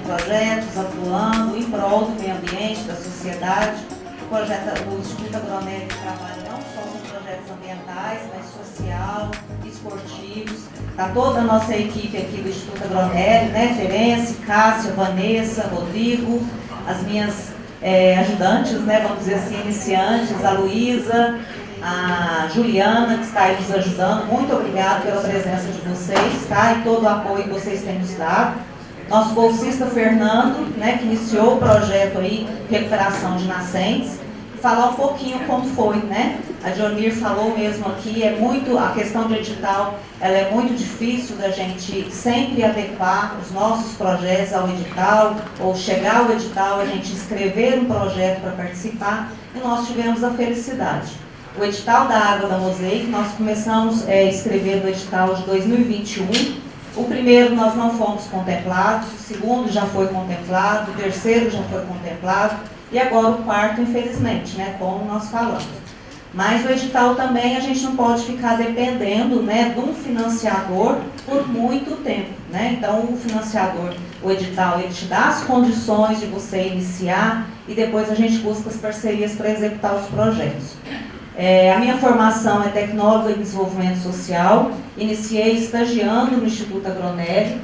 projetos, atuando em prol do meio ambiente, da sociedade. O Instituto Agronério trabalha não só com projetos ambientais, mas social, esportivos. Está toda a nossa equipe aqui do Instituto Agronério, né? Terence, Cássia, Vanessa, Rodrigo, as minhas ajudantes, né? Vamos dizer assim, iniciantes, a Luísa, a Juliana, que está aí nos ajudando. Muito obrigada pela presença de vocês, tá? E todo o apoio que vocês têm nos dado. Nosso bolsista Fernando, né, que iniciou o projeto aí, recuperação de nascentes, falar um pouquinho como foi, né? A Dionir falou mesmo aqui, a questão de edital, ela é muito difícil da gente sempre adequar os nossos projetos ao edital, ou chegar ao edital, a gente escrever um projeto para participar, e nós tivemos a felicidade. O edital da Água da Mosaic, nós começamos a escrever no edital de 2021, o primeiro nós não fomos contemplados, o segundo já foi contemplado, o terceiro já foi contemplado, e agora o quarto, infelizmente, né, como nós falamos. Mas o edital também a gente não pode ficar dependendo, né, de um financiador por muito tempo, né? Então o financiador, o edital, ele te dá as condições de você iniciar e depois a gente busca as parcerias para executar os projetos. A minha formação é tecnóloga em desenvolvimento social, iniciei estagiando no Instituto Agronério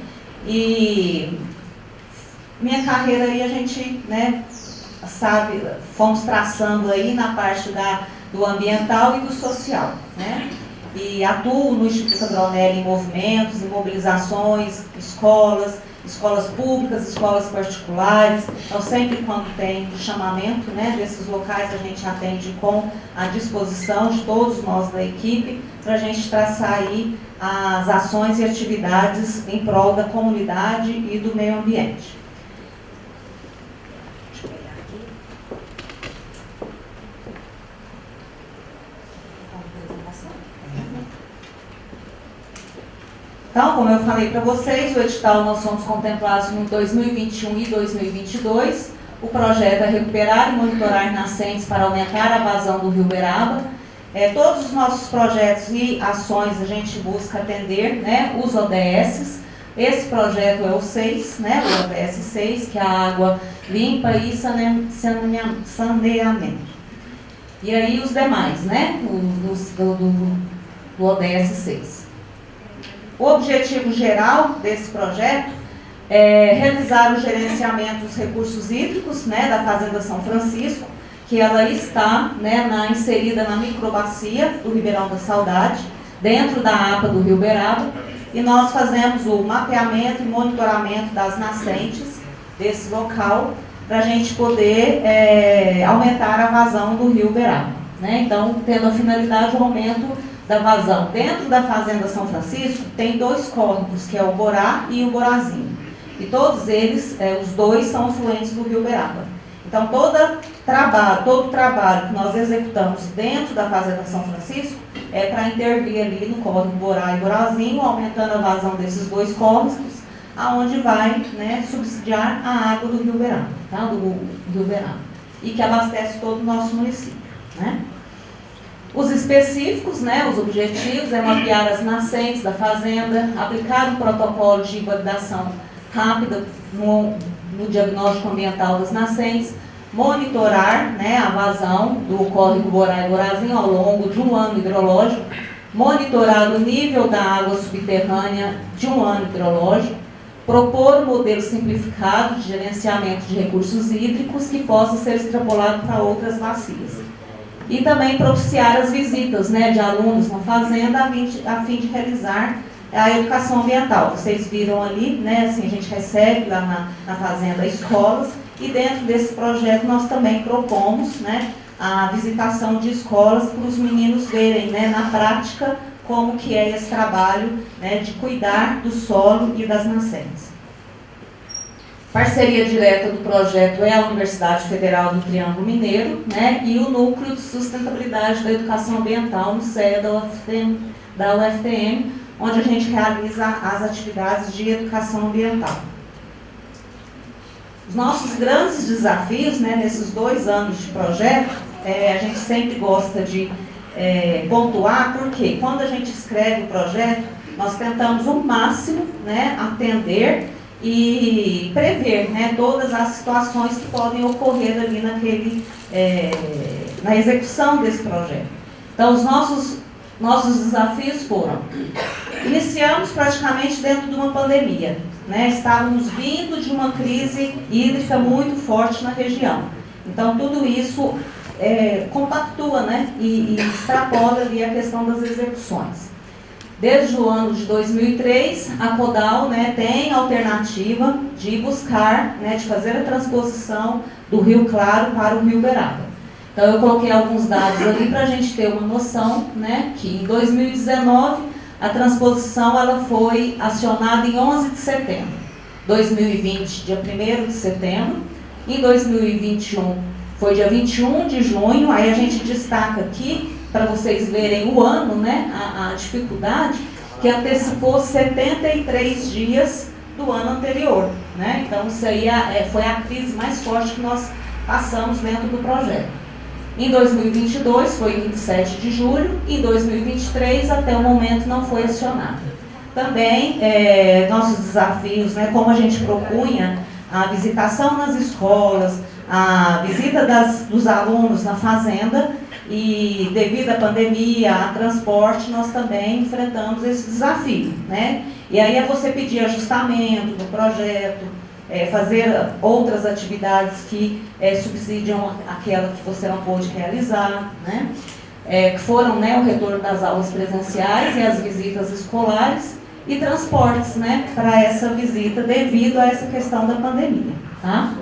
e minha carreira aí a gente, né, sabe, fomos traçando aí na parte do ambiental e do social, né? E atuo no Instituto Agronério em movimentos, em mobilizações, escolas públicas, escolas particulares. Então, sempre quando tem chamamento, né, desses locais, a gente atende com a disposição de todos nós da equipe, para a gente traçar aí as ações e atividades em prol da comunidade e do meio ambiente. Deixa eu pegar aqui. Então, como eu falei para vocês, o edital nós fomos contemplados em 2021 e 2022. O projeto é recuperar e monitorar nascentes para aumentar a vazão do Rio Uberaba. Todos os nossos projetos e ações a gente busca atender, né, os ODSs. Esse projeto é o 6, né, o ODS 6, que é a água limpa e saneamento. E aí os demais, né, do ODS 6. O objetivo geral desse projeto é realizar o gerenciamento dos recursos hídricos, né, da Fazenda São Francisco, que ela está, né, inserida na microbacia do Ribeirão da Saudade, dentro da APA do Rio Uberaba, e nós fazemos o mapeamento e monitoramento das nascentes desse local, para a gente poder aumentar a vazão do Rio Uberaba, né? Então, tendo a finalidade o aumento da vazão. Dentro da Fazenda São Francisco tem 2 córregos, que é o Borá e o Borazinho. E todos eles, os 2 são afluentes do Rio Uberaba. Então todo trabalho que nós executamos dentro da Fazenda São Francisco é para intervir ali no córrego Borá e Borazinho, aumentando a vazão desses 2 córregos, aonde vai, né, subsidiar a água do Rio Uberaba, tá? Do Rio Uberaba, e que abastece todo o nosso município, né? Os específicos, né, os objetivos, é mapear as nascentes da fazenda, aplicar um protocolo de validação rápida no diagnóstico ambiental das nascentes, monitorar, né, a vazão do córrego Borá e Borazinho ao longo de um ano hidrológico, monitorar o nível da água subterrânea de um ano hidrológico, propor um modelo simplificado de gerenciamento de recursos hídricos que possa ser extrapolado para outras bacias. E também propiciar as visitas, né, de alunos na fazenda a fim de realizar a educação ambiental. Vocês viram ali, né, assim, a gente recebe lá na fazenda escolas, e dentro desse projeto nós também propomos, né, a visitação de escolas para os meninos verem, né, na prática como que é esse trabalho, né, de cuidar do solo e das nascentes. Parceria direta do projeto é a Universidade Federal do Triângulo Mineiro, né, e o Núcleo de Sustentabilidade da Educação Ambiental no CEA da UFTM, onde a gente realiza as atividades de educação ambiental. Os nossos grandes desafios, né, nesses 2 anos de projeto, a gente sempre gosta de pontuar, porque quando a gente escreve o projeto, nós tentamos o máximo, né, atender e prever, né, todas as situações que podem ocorrer ali na execução desse projeto. Então, os nossos desafios foram: iniciamos praticamente dentro de uma pandemia, né? Estávamos vindo de uma crise hídrica muito forte na região. Então, tudo isso compactua, né? E extrapola ali a questão das execuções. Desde o ano de 2003, a CODAL, né, tem a alternativa de buscar, né, de fazer a transposição do Rio Claro para o Rio Uberaba. Então, eu coloquei alguns dados ali para a gente ter uma noção, né, que em 2019 a transposição ela foi acionada em 11 de setembro. 2020, dia 1º de setembro. Em 2021, foi dia 21 de junho. Aí a gente destaca aqui, para vocês verem o ano, né, a dificuldade, que antecipou 73 dias do ano anterior, né? Então, isso aí foi a crise mais forte que nós passamos dentro do projeto. Em 2022, foi 27 de julho, e em 2023, até o momento, não foi acionado. Também, nossos desafios, né, como a gente propunha, a visitação nas escolas, a visita dos alunos na fazenda, e devido à pandemia, a transporte, nós também enfrentamos esse desafio, né? E aí é você pedir ajustamento do projeto, fazer outras atividades que subsidiam aquela que você não pôde realizar, né? Que foram, né, o retorno das aulas presenciais e as visitas escolares e transportes, né, para essa visita devido a essa questão da pandemia, tá?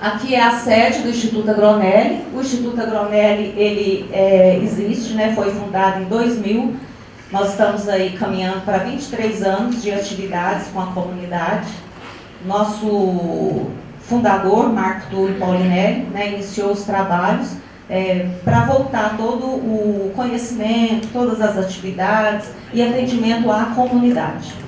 Aqui é a sede do Instituto Agronelli. O Instituto Agronelli, ele existe, né, foi fundado em 2000. Nós estamos aí caminhando para 23 anos de atividades com a comunidade. Nosso fundador, Marco Túlio Paulinelli, né, iniciou os trabalhos para voltar todo o conhecimento, todas as atividades e atendimento à comunidade.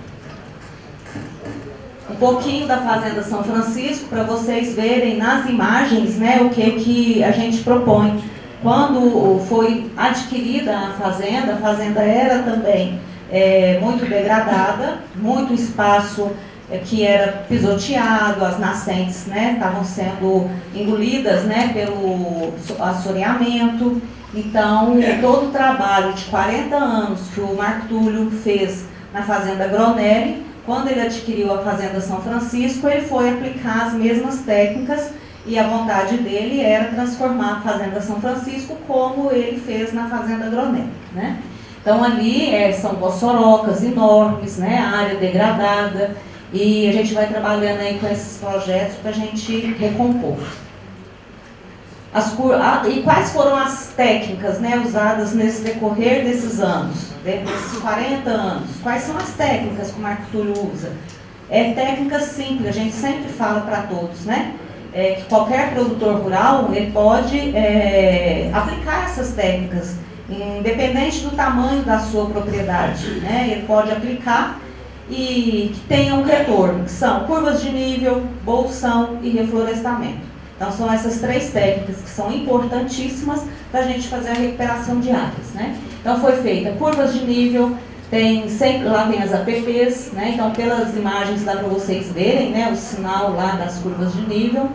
Um pouquinho da Fazenda São Francisco, para vocês verem nas imagens, né, o que a gente propõe. Quando foi adquirida a fazenda era também muito degradada, muito espaço que era pisoteado, as nascentes, né, estavam sendo engolidas, né, pelo assoreamento. Então, todo o trabalho de 40 anos que o Marco Túlio fez na Fazenda Agronelli, quando ele adquiriu a Fazenda São Francisco, ele foi aplicar as mesmas técnicas, e a vontade dele era transformar a Fazenda São Francisco como ele fez na Fazenda Agronelli, né? Então, ali são bossorocas enormes, né, área degradada, e a gente vai trabalhando aí com esses projetos para a gente recompor. E quais foram as técnicas, né, usadas nesse decorrer desses anos, desses 40 anos? Quais são as técnicas que o Marco Túlio usa? Técnicas simples, a gente sempre fala para todos, né? Que qualquer produtor rural ele pode aplicar essas técnicas, independente do tamanho da sua propriedade, né? Ele pode aplicar e que tenha um retorno, que são curvas de nível, bolsão e reflorestamento. Então, são essas três técnicas que são importantíssimas para a gente fazer a recuperação de áreas, né? Então, foi feita curvas de nível, lá tem as APPs, né? Então, pelas imagens dá para vocês verem, né, o sinal lá das curvas de nível.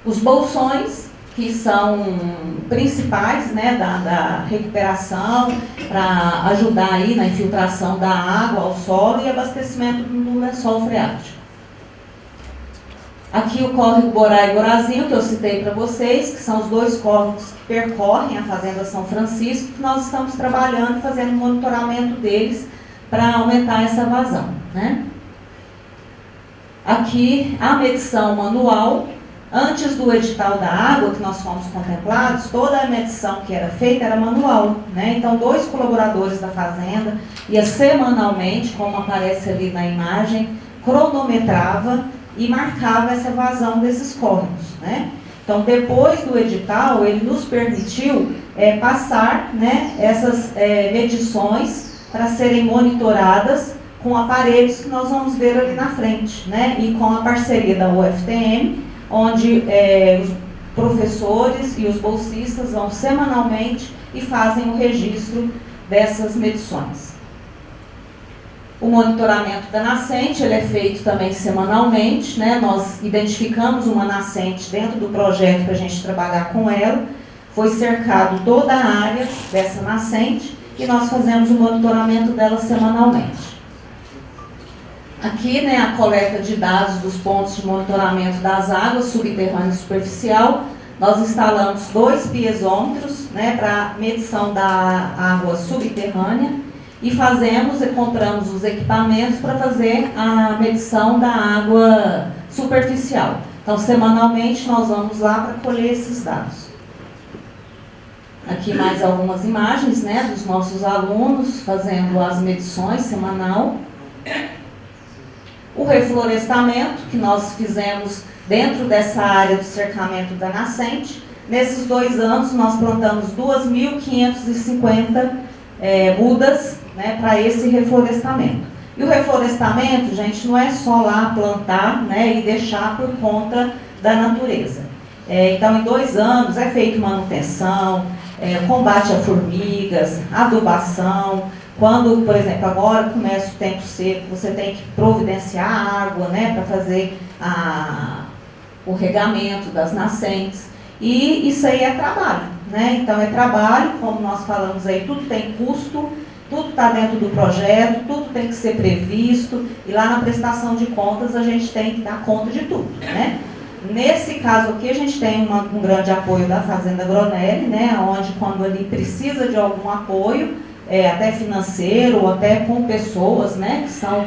Os bolsões, que são principais, né, da recuperação, para ajudar aí na infiltração da água ao solo e abastecimento do lençol freático. Aqui o córrego Borá e Borazinho, que eu citei para vocês, que são os dois córregos que percorrem a Fazenda São Francisco, que nós estamos trabalhando e fazendo monitoramento deles para aumentar essa vazão, né? Aqui a medição manual. Antes do edital da água, que nós fomos contemplados, toda a medição que era feita era manual, né? Então, 2 colaboradores da fazenda ia semanalmente, como aparece ali na imagem, cronometrava e marcava essa vazão desses córregos, né? Então, depois do edital, ele nos permitiu passar, né, essas medições para serem monitoradas com aparelhos que nós vamos ver ali na frente, né? E com a parceria da UFTM, onde os professores e os bolsistas vão semanalmente e fazem o registro dessas medições. O monitoramento da nascente, ele é feito também semanalmente, né? Nós identificamos uma nascente dentro do projeto para a gente trabalhar com ela, foi cercado toda a área dessa nascente e nós fazemos o monitoramento dela semanalmente. Aqui, né, a coleta de dados dos pontos de monitoramento das águas subterrânea e superficial. Nós instalamos 2 piezômetros, né, para medição da água subterrânea e compramos os equipamentos para fazer a medição da água superficial. Então, semanalmente, nós vamos lá para colher esses dados. Aqui mais algumas imagens, né, dos nossos alunos fazendo as medições semanal. O reflorestamento que nós fizemos dentro dessa área do cercamento da nascente. Nesses 2 anos, nós plantamos 2.550 mudas, né, para esse reflorestamento. E o reflorestamento, gente, não é só lá plantar, né, e deixar por conta da natureza. Então, em 2 anos, é feita manutenção, combate a formigas, adubação. Quando, por exemplo, agora começa o tempo seco, você tem que providenciar água, né, para fazer o regamento das nascentes. E isso aí é trabalho, né? Então é trabalho, como nós falamos aí, tudo tem custo, tudo está dentro do projeto, tudo tem que ser previsto, e lá na prestação de contas a gente tem que dar conta de tudo, né? Nesse caso aqui a gente tem um grande apoio da Fazenda Gronelli, né? Onde quando ele precisa de algum apoio, até financeiro, ou até com pessoas, né, que são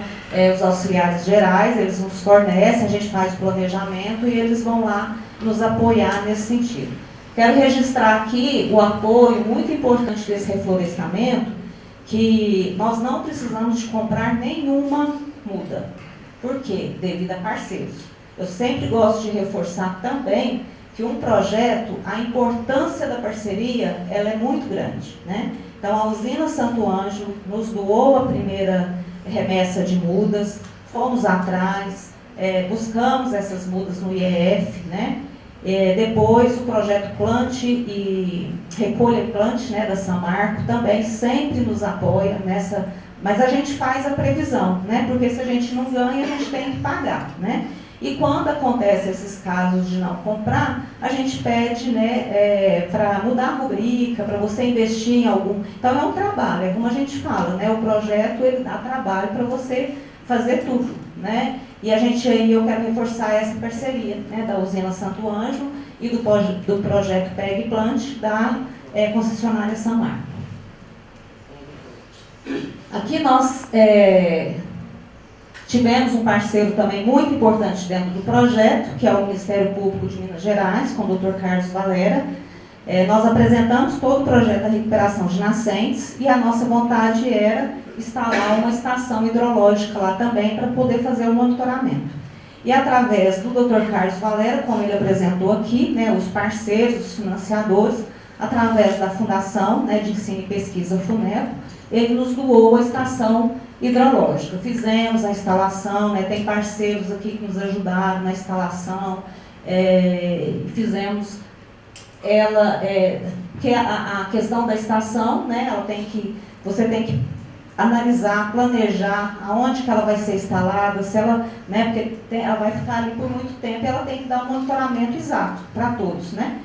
os auxiliares gerais, eles nos fornecem, a gente faz o planejamento e eles vão lá nos apoiar nesse sentido. Quero registrar aqui o apoio muito importante desse reflorestamento, que nós não precisamos de comprar nenhuma muda. Por quê? Devido a parceiros. Eu sempre gosto de reforçar também que um projeto, a importância da parceria, ela é muito grande, né? Então, a usina Santo Ângelo nos doou a primeira remessa de mudas, fomos atrás, buscamos essas mudas no IEF, né? Depois, o projeto Plante e Recolha e Plante, né, da Samarco, também sempre nos apoia nessa... Mas a gente faz a previsão, né? Porque se a gente não ganha, a gente tem que pagar, né? E quando acontece esses casos de não comprar, a gente pede, né, para mudar a rubrica, para você investir em algum... Então é um trabalho, é como a gente fala, né? O projeto ele dá trabalho para você fazer tudo, né? E eu quero reforçar essa parceria, né, da usina Santo Ângelo e do projeto Pega e Plante da concessionária Samarco. Aqui nós... tivemos um parceiro também muito importante dentro do projeto, que é o Ministério Público de Minas Gerais, com o Dr. Carlos Valera. Nós apresentamos todo o projeto da recuperação de nascentes e a nossa vontade era instalar uma estação hidrológica lá também para poder fazer o monitoramento. E através do Dr. Carlos Valera, como ele apresentou aqui, né, os parceiros, os financiadores, através da Fundação, né, de Ensino e Pesquisa FUNEP, ele nos doou a estação hidrológica. Fizemos a instalação, né, tem parceiros aqui que nos ajudaram na instalação, fizemos ela, que a questão da estação, né, você tem que analisar, planejar aonde que ela vai ser instalada, se ela, né, porque ela vai ficar ali por muito tempo e ela tem que dar um monitoramento exato para todos, né?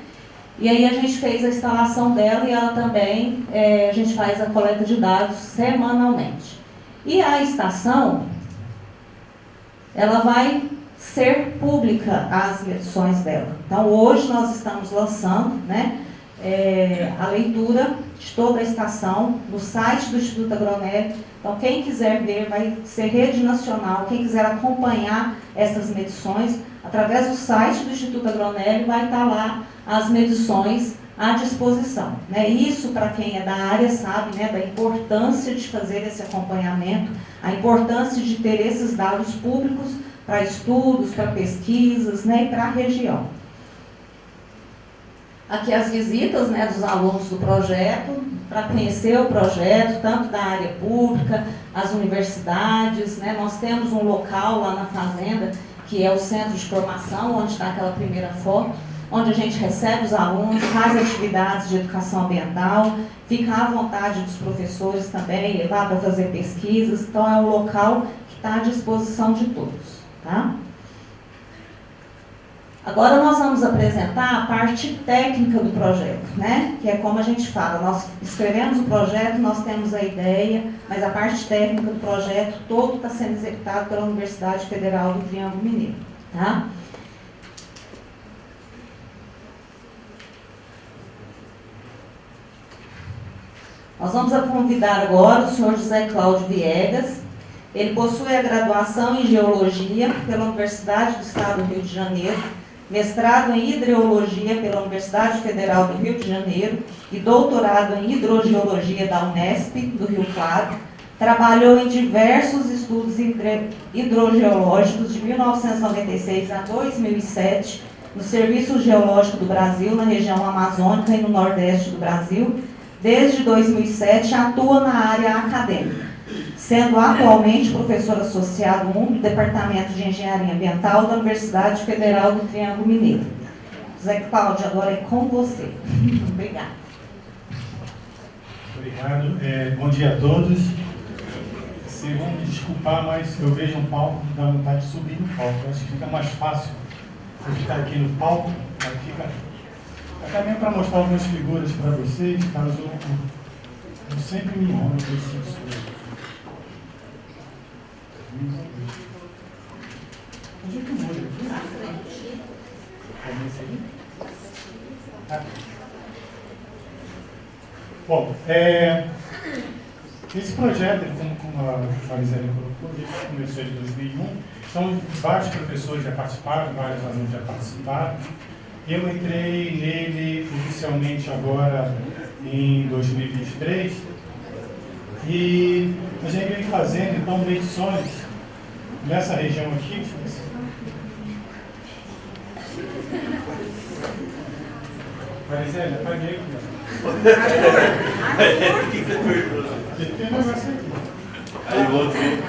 E aí a gente fez a instalação dela e ela também, a gente faz a coleta de dados semanalmente. E a estação, ela vai ser pública, as medições dela. Então hoje nós estamos lançando, né, a leitura de toda a estação no site do Instituto Agronegro. Então quem quiser ver, vai ser rede nacional, quem quiser acompanhar essas medições, através do site do Instituto Agronegro vai estar lá as medições à disposição, né? Isso, para quem é da área, sabe, né, da importância de fazer esse acompanhamento, a importância de ter esses dados públicos para estudos, para pesquisas, né, e para a região. Aqui as visitas, né, dos alunos do projeto, para conhecer o projeto, tanto da área pública, as universidades, né? Nós temos um local lá na fazenda, que é o centro de formação, onde está aquela primeira foto. onde a gente recebe os alunos, faz atividades de educação ambiental, fica à vontade dos professores também, levar para fazer pesquisas. Então é um local que está à disposição de todos, tá? Agora nós vamos apresentar a parte técnica do projeto, né? Que é como a gente fala, nós escrevemos o projeto, nós temos a ideia, mas a parte técnica do projeto todo está sendo executado pela Universidade Federal do Triângulo Mineiro, tá? Nós vamos convidar agora o senhor José Cláudio Viegas. Ele possui a graduação em Geologia pela Universidade do Estado do Rio de Janeiro, mestrado em Hidrologia pela Universidade Federal do Rio de Janeiro e doutorado em Hidrogeologia da Unesp, do Rio Claro. Trabalhou em diversos estudos hidrogeológicos de 1996 a 2007, no Serviço Geológico do Brasil, na região amazônica e no Nordeste do Brasil. Desde 2007, atua na área acadêmica, sendo atualmente professor associado 1 do Departamento de Engenharia Ambiental da Universidade Federal do Triângulo Mineiro. José Cláudio, agora é com você. Obrigada. Obrigado. Bom dia a todos. Vocês vão me desculpar, mas eu vejo um palco e dá vontade de subir no palco. Eu acho que fica mais fácil eu ficar aqui no palco. Também para mostrar algumas figuras para vocês, caso eu sempre me enrolo com esse assunto. Onde é que eu vou? Na frente. Começa aí? Ah. Bom, esse projeto, como a Marisela colocou, ele começou em 2001. São vários professores já participaram, vários alunos já participaram. Eu entrei nele oficialmente agora em 2023 e a gente vem fazendo então medições nessa região aqui. Marisela, apaguei aqui. Tem um negócio aqui. Aí voltei.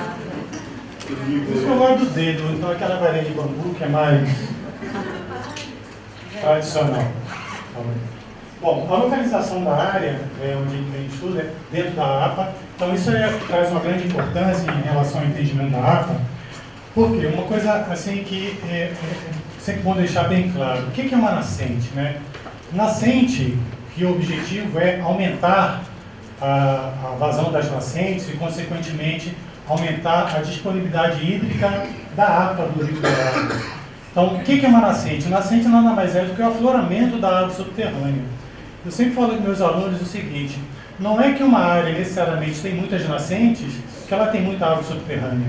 Isso eu gosto do dedo, então aquela varinha de bambu que é mais tradicional. Bom, a localização da área onde a gente estuda é dentro da APA, então isso traz uma grande importância em relação ao entendimento da APA, porque uma coisa assim que é sempre bom deixar bem claro, o que é uma nascente, né? Nascente, que o objetivo é aumentar a vazão das nascentes e, consequentemente, aumentar a disponibilidade hídrica da APA do Rio Dourado. Então, o que é uma nascente? Nascente nada mais é do que o afloramento da água subterrânea. Eu sempre falo com meus alunos o seguinte, não é que uma área necessariamente tem muitas nascentes, que ela tem muita água subterrânea.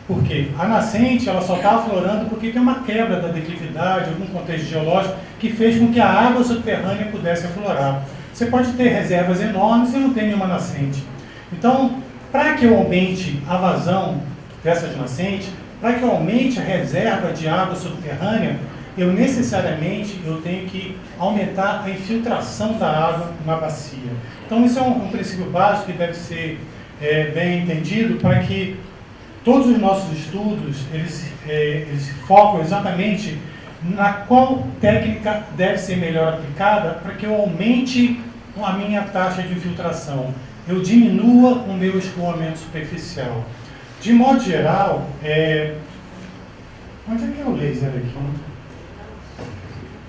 Por quê? A nascente ela só está aflorando porque tem uma quebra da declividade, algum contexto geológico, que fez com que a água subterrânea pudesse aflorar. Você pode ter reservas enormes e não tem nenhuma nascente. Então, para que eu aumente a vazão dessas nascentes, para que eu aumente a reserva de água subterrânea, eu necessariamente tenho que aumentar a infiltração da água na bacia. Então isso é um princípio básico que deve ser bem entendido para que todos os nossos estudos eles focam exatamente na qual técnica deve ser melhor aplicada para que eu aumente a minha taxa de infiltração, eu diminua o meu escoamento superficial. De modo geral, onde é que é o laser aqui?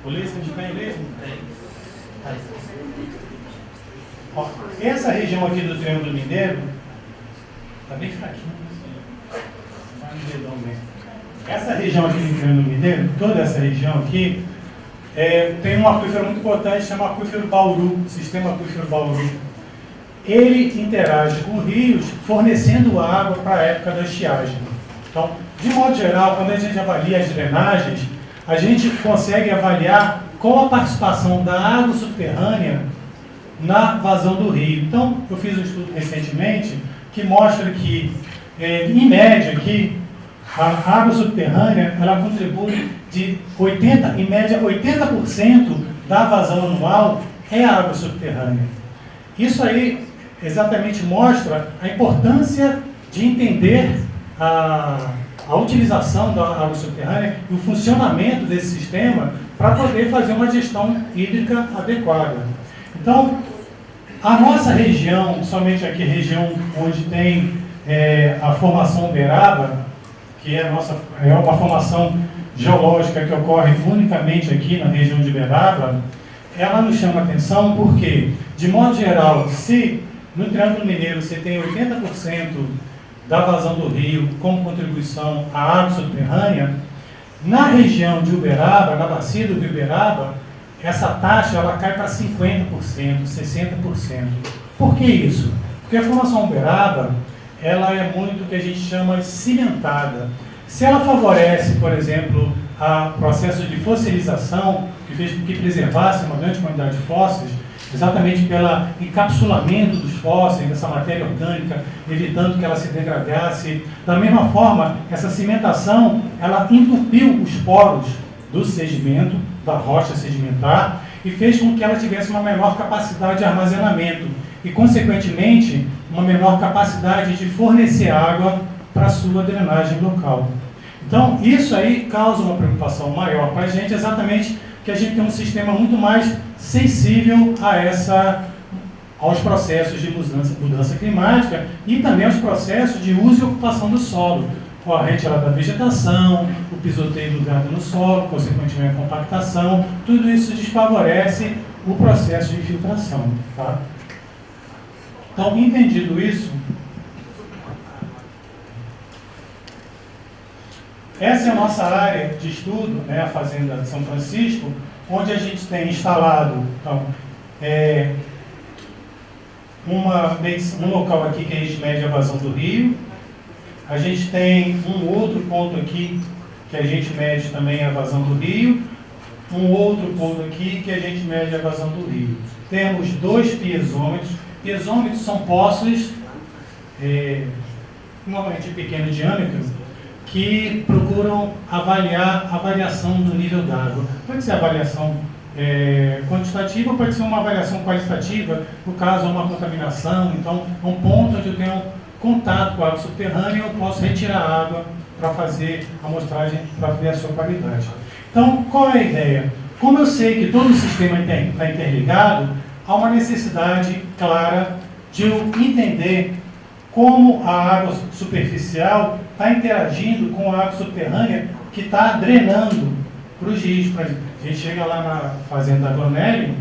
O laser de bem mesmo? Ó, essa região aqui do Triângulo Mineiro está bem fraquinha. Essa região aqui do Triângulo Mineiro, toda essa região aqui, tem um aquífero muito importante, chama aquífero Bauru, sistema aquífero Bauru. Ele interage com rios, fornecendo água para a época da estiagem. Então, de modo geral, quando a gente avalia as drenagens, a gente consegue avaliar qual a participação da água subterrânea na vazão do rio. Então, eu fiz um estudo recentemente que mostra que, em média, aqui, a água subterrânea ela contribui em média, 80% da vazão anual é água subterrânea. Isso aí exatamente mostra a importância de entender a utilização da água subterrânea e o funcionamento desse sistema para poder fazer uma gestão hídrica adequada. Então, a nossa região, somente aqui, região onde tem a formação Uberaba, que é uma formação geológica que ocorre unicamente aqui na região de Uberaba, ela nos chama atenção porque, de modo geral, se no Triângulo Mineiro você tem 80% da vazão do rio como contribuição à água subterrânea, na região de Uberaba, na bacia do rio Uberaba, essa taxa ela cai para 50%, 60%. Por que isso? Porque a formação Uberaba ela é muito o que a gente chama cimentada. Se ela favorece, por exemplo, o processo de fossilização, que fez com que preservasse uma grande quantidade de fósseis, exatamente pelo encapsulamento dos fósseis, dessa matéria orgânica, evitando que ela se degradasse. Da mesma forma, essa cimentação, ela entupiu os poros do sedimento, da rocha sedimentar, e fez com que ela tivesse uma menor capacidade de armazenamento e, consequentemente, uma menor capacidade de fornecer água para a sua drenagem local. Então, isso aí causa uma preocupação maior para a gente, exatamente que a gente tem um sistema muito mais sensível aos processos de mudança climática e também aos processos de uso e ocupação do solo, com a retirada da vegetação, o pisoteio do gado no solo, consequentemente a compactação, tudo isso desfavorece o processo de infiltração. Tá? Então, entendido isso, essa é a nossa área de estudo, né, a Fazenda de São Francisco, onde a gente tem instalado então, um local aqui que a gente mede a vazão do rio. A gente tem um outro ponto aqui que a gente mede também a vazão do rio. Um outro ponto aqui que a gente mede a vazão do rio. Temos 2 piezômetros. Piezômetros são poços, normalmente de pequeno diâmetro, que procuram avaliar a variação do nível d'água. Pode ser avaliação quantitativa, pode ser uma avaliação qualitativa, no caso, uma contaminação. Então, é um ponto onde eu tenho contato com a água subterrânea e eu posso retirar a água para fazer a amostragem, para ver a sua qualidade. Então, qual é a ideia? Como eu sei que todo o sistema está interligado, há uma necessidade clara de eu entender como a água superficial está interagindo com a água subterrânea que está drenando para os rios. A gente chega lá na Fazenda Agonelli,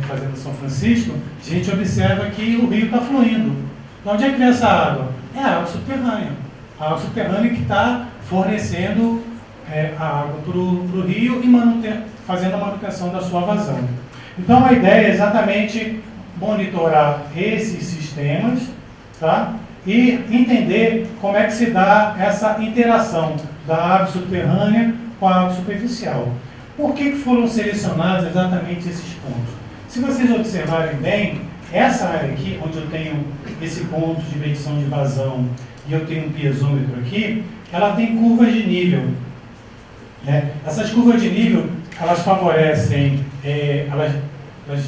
Fazenda São Francisco, a gente observa que o rio está fluindo. De onde é que vem essa água? É a água subterrânea. A água subterrânea que está fornecendo a água para o rio e fazendo a manutenção da sua vazão. Então a ideia é exatamente monitorar esses sistemas, tá? E entender como é que se dá essa interação da água subterrânea com a água superficial. Por que foram selecionados exatamente esses pontos? Se vocês observarem bem, essa área aqui, onde eu tenho esse ponto de medição de vazão e eu tenho um piezômetro aqui, ela tem curvas de nível. Essas curvas de nível, elas favorecem, elas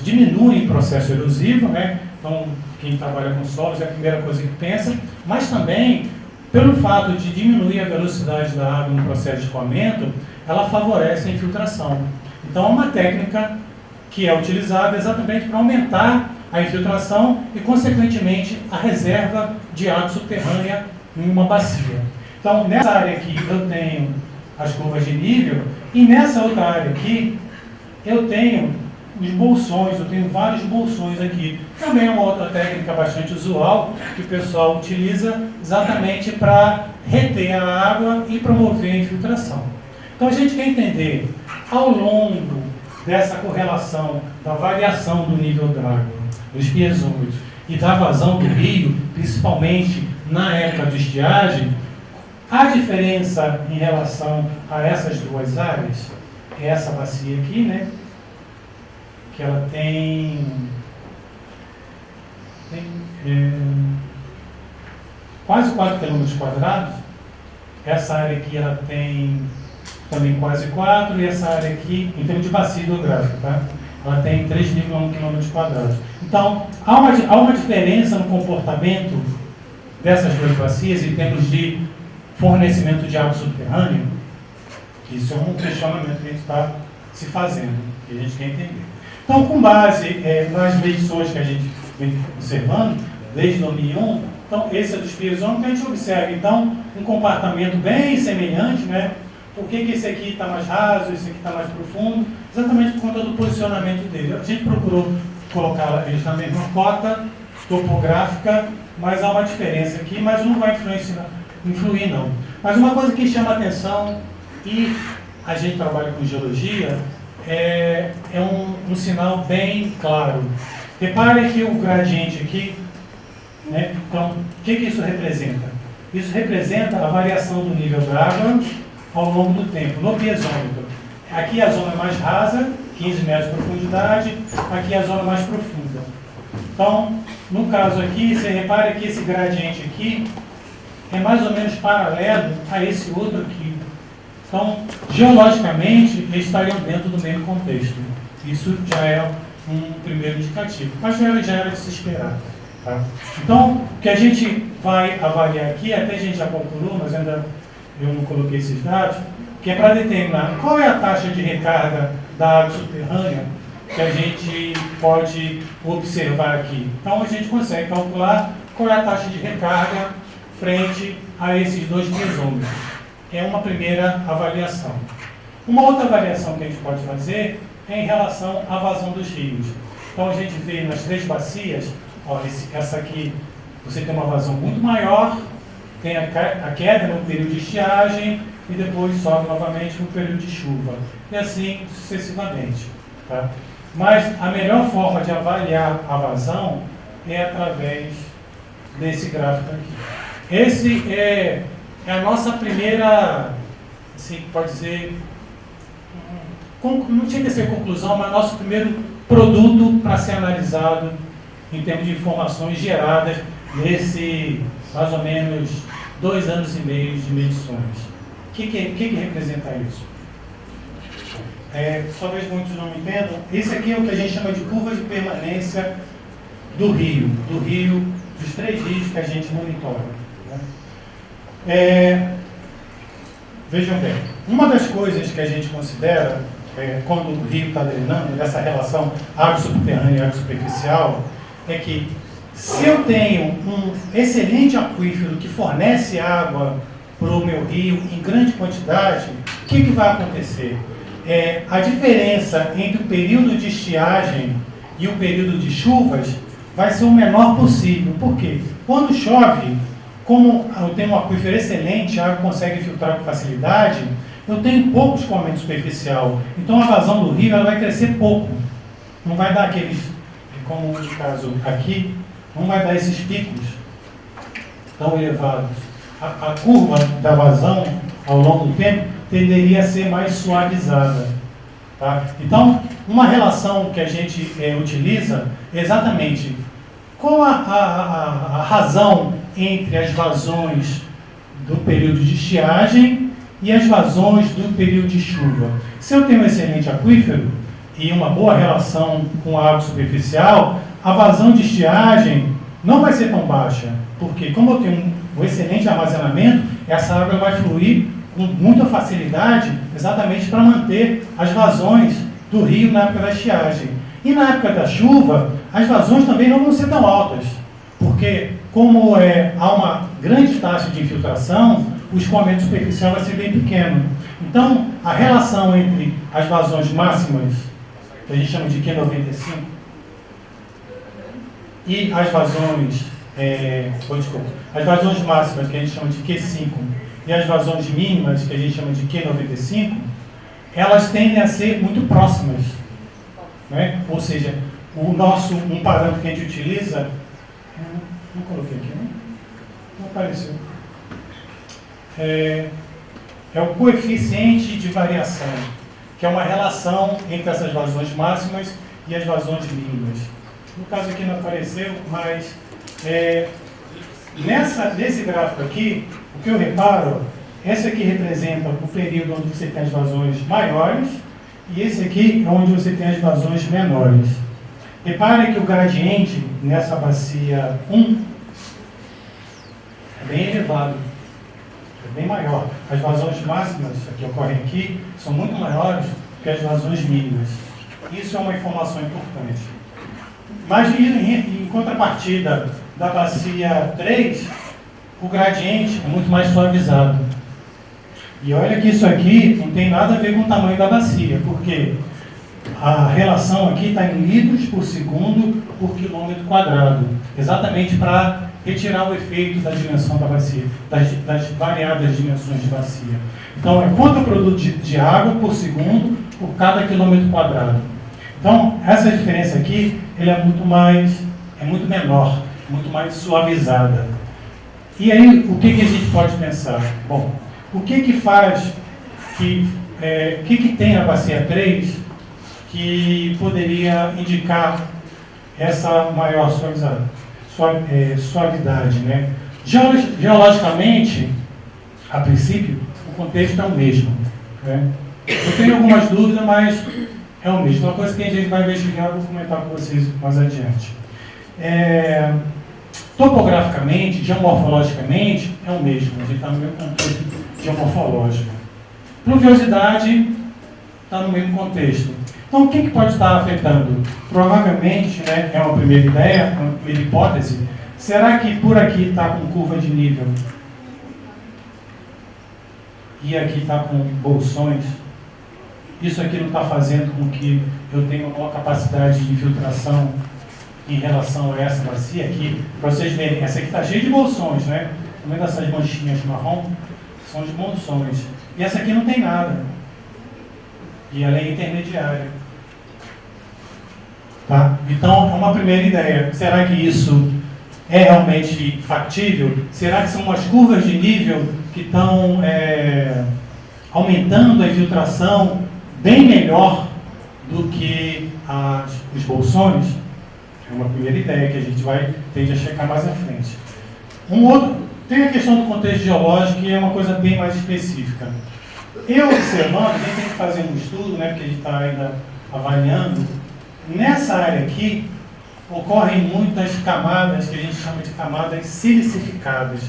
diminuem o processo erosivo, né? Então, quem trabalha com solos é a primeira coisa que pensa, mas também, pelo fato de diminuir a velocidade da água no processo de escoamento, ela favorece a infiltração. Então, é uma técnica que é utilizada exatamente para aumentar a infiltração e, consequentemente, a reserva de água subterrânea em uma bacia. Então, nessa área aqui, eu tenho as curvas de nível, e nessa outra área aqui, eu tenho os bolsões, eu tenho vários bolsões aqui. Também é uma outra técnica bastante usual que o pessoal utiliza exatamente para reter a água e promover a infiltração. Então a gente quer entender, ao longo dessa correlação da variação do nível d'água, dos piezômetros e da vazão do rio, principalmente na época de estiagem, a diferença em relação a essas duas áreas, é essa bacia aqui, né? Que ela tem quase 4 km². Essa área aqui ela tem também quase 4, e essa área aqui, em termos de bacia hidrográfica, tá? Ela tem 3,1 km². Então, há uma diferença no comportamento dessas duas bacias em termos de fornecimento de água subterrânea, isso é um questionamento que a gente está se fazendo, que a gente quer entender. Então, com base nas medições que a gente vem observando, desde 2001, então, esse é dos piezômetros, a gente observa, então, um comportamento bem semelhante, né? Por que esse aqui está mais raso, esse aqui está mais profundo? Exatamente por conta do posicionamento dele. A gente procurou colocar eles na mesma cota topográfica, mas há uma diferença aqui, mas não vai influir não. Mas uma coisa que chama atenção, e a gente trabalha com geologia, é um sinal bem claro. Repare que o gradiente aqui, né? Então, o que isso representa? Isso representa a variação do nível da água ao longo do tempo, no piezômetro. Aqui a zona mais rasa, 15 metros de profundidade, aqui a zona mais profunda. Então, no caso aqui, você repara que esse gradiente aqui é mais ou menos paralelo a esse outro aqui. Então, geologicamente, eles estariam dentro do mesmo contexto. Isso já é um primeiro indicativo, mas já era de se esperar. Tá? Então, o que a gente vai avaliar aqui, até a gente já calculou, mas ainda eu não coloquei esses dados, que é para determinar qual é a taxa de recarga da água subterrânea que a gente pode observar aqui. Então, a gente consegue calcular qual é a taxa de recarga frente a esses dois piezômetros. É uma primeira avaliação. Uma outra avaliação que a gente pode fazer é em relação à vazão dos rios. Então, a gente vê nas três bacias, ó, essa aqui, você tem uma vazão muito maior, tem a queda no período de estiagem e depois sobe novamente no período de chuva. E assim sucessivamente. Tá? Mas a melhor forma de avaliar a vazão é através desse gráfico aqui. Esse é a nossa primeira, assim, pode dizer, não tinha que ser conclusão, mas nosso primeiro produto para ser analisado em termos de informações geradas nesse, mais ou menos, 2 anos e meio de medições. O que representa isso? Talvez muitos não entendam, esse aqui é o que a gente chama de curva de permanência do rio, dos 3 rios que a gente monitora. Né? Vejam bem, uma das coisas que a gente considera, quando o rio está drenando, nessa relação água subterrânea e água superficial, é que se eu tenho um excelente aquífero que fornece água para o meu rio em grande quantidade, o que vai acontecer? A diferença entre o período de estiagem e o período de chuvas vai ser o menor possível. Por quê? Quando chove, como eu tenho um aquífero excelente, a água consegue filtrar com facilidade, eu tenho pouco escoamento superficial. Então a vazão do rio ela vai crescer pouco. Não vai dar aqueles, como no caso aqui, não vai dar esses picos tão elevados. A curva da vazão ao longo do tempo tenderia a ser mais suavizada. Tá? Então, uma relação que a gente utiliza é exatamente qual a razão entre as vazões do período de estiagem e as vazões do período de chuva. Se eu tenho um excelente aquífero e uma boa relação com a água superficial, a vazão de estiagem não vai ser tão baixa, porque como eu tenho um excelente armazenamento, essa água vai fluir com muita facilidade, exatamente para manter as vazões do rio na época da estiagem. E na época da chuva, as vazões também não vão ser tão altas, porque como há uma grande taxa de infiltração, o escoamento superficial vai ser bem pequeno. Então, a relação entre as vazões máximas, que a gente chama de Q95, e as vazões, as vazões máximas, que a gente chama de Q5, e as vazões mínimas, que a gente chama de Q95, elas tendem a ser muito próximas. Né? Ou seja, um parâmetro que a gente utiliza, não coloquei aqui, não apareceu, é o coeficiente de variação, que é uma relação entre essas vazões máximas e as vazões mínimas. No caso aqui não apareceu, mas nesse gráfico aqui, o que eu reparo, esse aqui representa o período onde você tem as vazões maiores e esse aqui é onde você tem as vazões menores. Repare que o gradiente nessa bacia 1 é bem elevado. É bem maior. As vazões máximas que ocorrem aqui são muito maiores que as vazões mínimas. Isso é uma informação importante. Mas, em contrapartida da bacia 3, o gradiente é muito mais suavizado. E olha que isso aqui não tem nada a ver com o tamanho da bacia, porque a relação aqui está em litros por segundo por quilômetro quadrado, exatamente para retirar o efeito da dimensão da bacia, das variadas dimensões de bacia. Então, é quanto produto de água por segundo por cada quilômetro quadrado. Então, essa diferença aqui, ela é muito menor, muito mais suavizada. E aí, o que a gente pode pensar? Bom, o que faz, o que tem na bacia 3 que poderia indicar essa maior suavidade, né? Geologicamente, a princípio, o contexto é o mesmo, né? Eu tenho algumas dúvidas, mas é o mesmo. Uma coisa que a gente vai investigar, eu vou comentar com vocês mais adiante. Topograficamente, geomorfologicamente, é o mesmo. A gente está no mesmo contexto geomorfológico. Pluviosidade está no mesmo contexto. Então, o que pode estar afetando? Provavelmente, né, é uma primeira ideia, uma primeira hipótese. Será que por aqui está com curva de nível e aqui está com bolsões? Isso aqui não está fazendo com que eu tenha uma maior capacidade de infiltração em relação a essa bacia aqui? Para vocês verem, essa aqui está cheia de bolsões, né? No meio dessas manchinhas marrom, são de bolsões. E essa aqui não tem nada. E ela é intermediária. Tá? Então, é uma primeira ideia. Será que isso é realmente factível? Será que são umas curvas de nível que estão aumentando a infiltração bem melhor do que os bolsões? É uma primeira ideia que a gente vai tende a checar mais à frente. Tem a questão do contexto geológico, que é uma coisa bem mais específica. Eu observando, a gente tem que fazer um estudo, né, porque a gente está ainda avaliando. Nessa área aqui, ocorrem muitas camadas, que a gente chama de camadas silicificadas.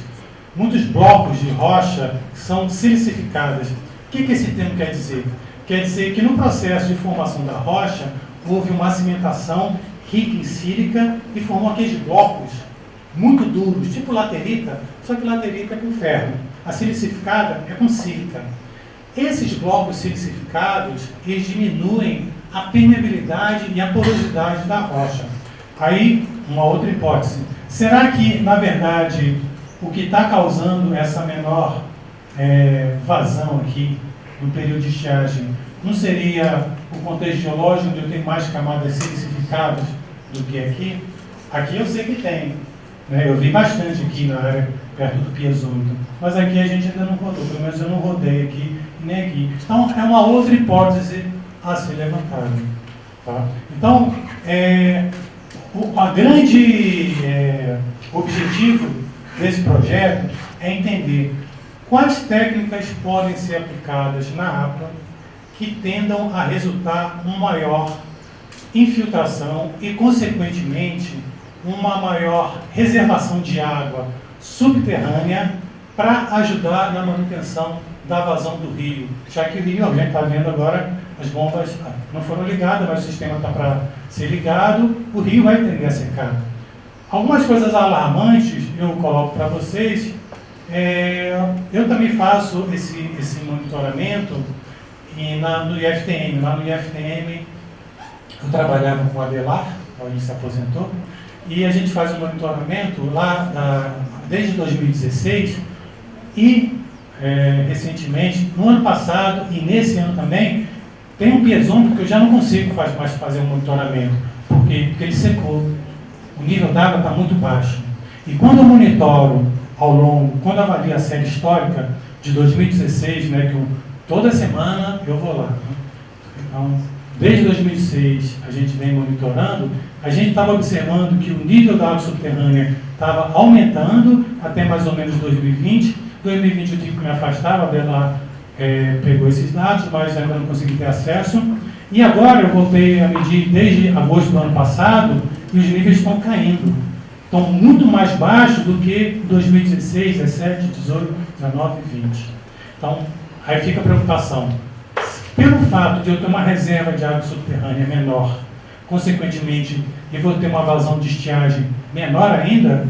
Muitos blocos de rocha são silicificadas. O que esse termo quer dizer? Quer dizer que no processo de formação da rocha, houve uma cimentação rica em sílica e formou aqueles blocos muito duros, tipo laterita, só que laterita é com ferro. A silicificada é com sílica. Esses blocos silicificados, eles diminuem a permeabilidade e a porosidade da rocha. Aí, uma outra hipótese. Será que, na verdade, o que está causando essa menor vazão aqui no período de estiagem não seria o contexto geológico, onde eu tenho mais camadas silicificadas do que aqui? Aqui eu sei que tem, né? Eu vi bastante aqui na área perto do piezômetro, mas aqui a gente ainda não rodou, pelo menos eu não rodei aqui nem aqui. Então é uma outra hipótese a ser levantada. Tá? Então, o grande objetivo desse projeto é entender quais técnicas podem ser aplicadas na APA que tendam a resultar uma maior infiltração e, consequentemente, uma maior reservação de água subterrânea para ajudar na manutenção da vazão do rio. Já que o rio, a gente está vendo agora, as bombas não foram ligadas, mas o sistema está para ser ligado, o rio vai tender a secar. Algumas coisas alarmantes eu coloco para vocês. Eu também faço esse monitoramento no IFTM. Lá no IFTM eu trabalhava com o Adelar, ele se aposentou, e a gente faz um monitoramento lá desde 2016 e recentemente, no ano passado e nesse ano também, tem um piezômetro que eu já não consigo mais fazer um monitoramento, porque ele secou. O nível d'água está muito baixo. E quando eu monitoro ao longo, quando eu avalio a série histórica de 2016, né, que toda semana eu vou lá. Né? Então, desde 2006 a gente vem monitorando, a gente estava observando que o nível da água subterrânea estava aumentando até mais ou menos 2020. 2020 eu tive que me afastar, a Bela pegou esses dados, mas ainda não consegui ter acesso. E agora eu voltei a medir desde agosto do ano passado e os níveis estão caindo. Estão muito mais baixos do que 2016, 17, 18, 19,20. Então, aí fica a preocupação. Pelo fato de eu ter uma reserva de água subterrânea menor, consequentemente, eu vou ter uma vazão de estiagem menor ainda,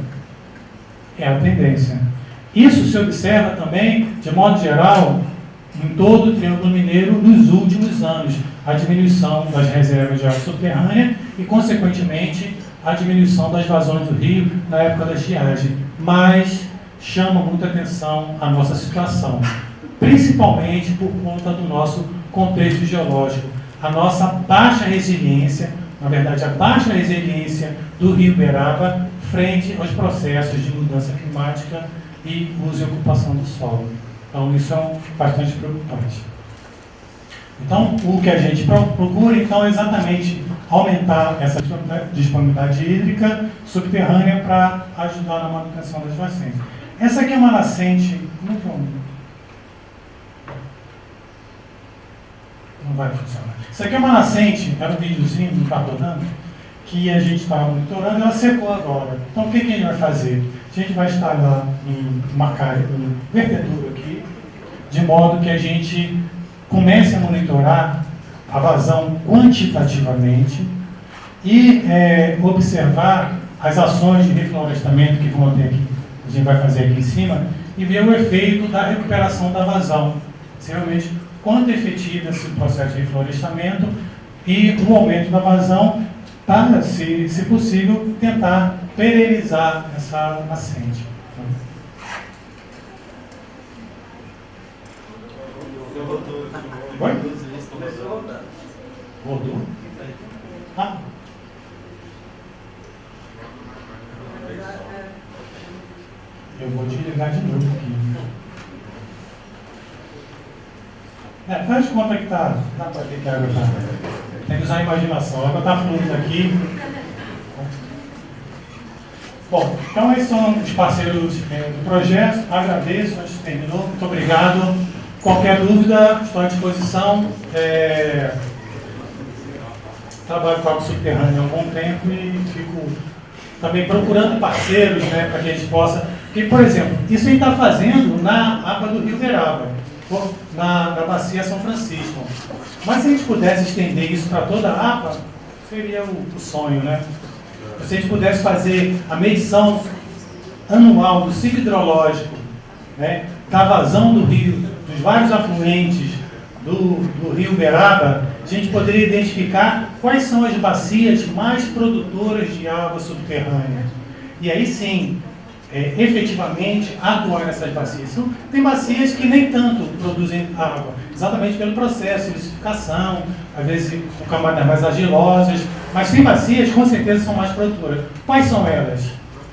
é a tendência. Isso se observa também, de modo geral, em todo o Triângulo Mineiro nos últimos anos, a diminuição das reservas de água subterrânea e, consequentemente, a diminuição das vazões do rio na época da estiagem. Mas chama muita atenção a nossa situação, principalmente por conta do nosso contexto geológico, a nossa baixa resiliência, na verdade, a baixa resiliência do rio Uberaba frente aos processos de mudança climática e uso e ocupação do solo. Então, isso é bastante preocupante. Então, o que a gente procura, então, é exatamente aumentar essa disponibilidade hídrica subterrânea para ajudar na manutenção das nascentes. Essa aqui é uma nascente... Não vai funcionar. Isso aqui é uma nascente, era um videozinho, não está rodando, que a gente estava monitorando e ela secou agora. Então, o que a gente vai fazer? A gente vai instalar um vertedouro aqui, de modo que a gente comece a monitorar a vazão quantitativamente e observar as ações de reflorestamento que vão ter aqui, a gente vai fazer aqui em cima, e ver o efeito da recuperação da vazão. Realmente, quanto é efetivo esse processo de reflorestamento e o aumento da vazão para, se possível, tentar perenizar essa nascente. Oi? Rodou? Ah. Eu vou desligar de novo aqui. Faz de conta que dá para ver que a água está. Tem que usar a imaginação. A água está fluindo aqui. Bom, então esses são os parceiros do projeto. Agradeço, a gente terminou. Muito obrigado. Qualquer dúvida, estou à disposição. Trabalho com água subterrânea há algum tempo e fico também procurando parceiros, para que a gente possa... Porque, por exemplo, isso a gente está fazendo na água do Rio Uberaba, na bacia São Francisco. Mas se a gente pudesse estender isso para toda a APA, seria o sonho, né? Se a gente pudesse fazer a medição anual do ciclo hidrológico, da vazão do rio, dos vários afluentes do Rio Uberaba, a gente poderia identificar quais são as bacias mais produtoras de água subterrânea. E aí sim, efetivamente atuar nessas bacias. Tem bacias que nem tanto produzem água, exatamente pelo processo de silicificação, às vezes com camadas mais argilosas, mas tem bacias que com certeza são mais produtoras. Quais são elas?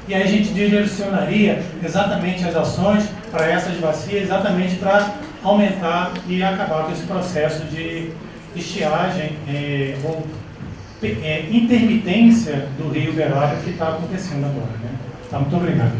E aí a gente direcionaria exatamente as ações para essas bacias, exatamente para aumentar e acabar com esse processo de estiagem ou intermitência do Rio Uberaba que está acontecendo agora. Tá, muito obrigado.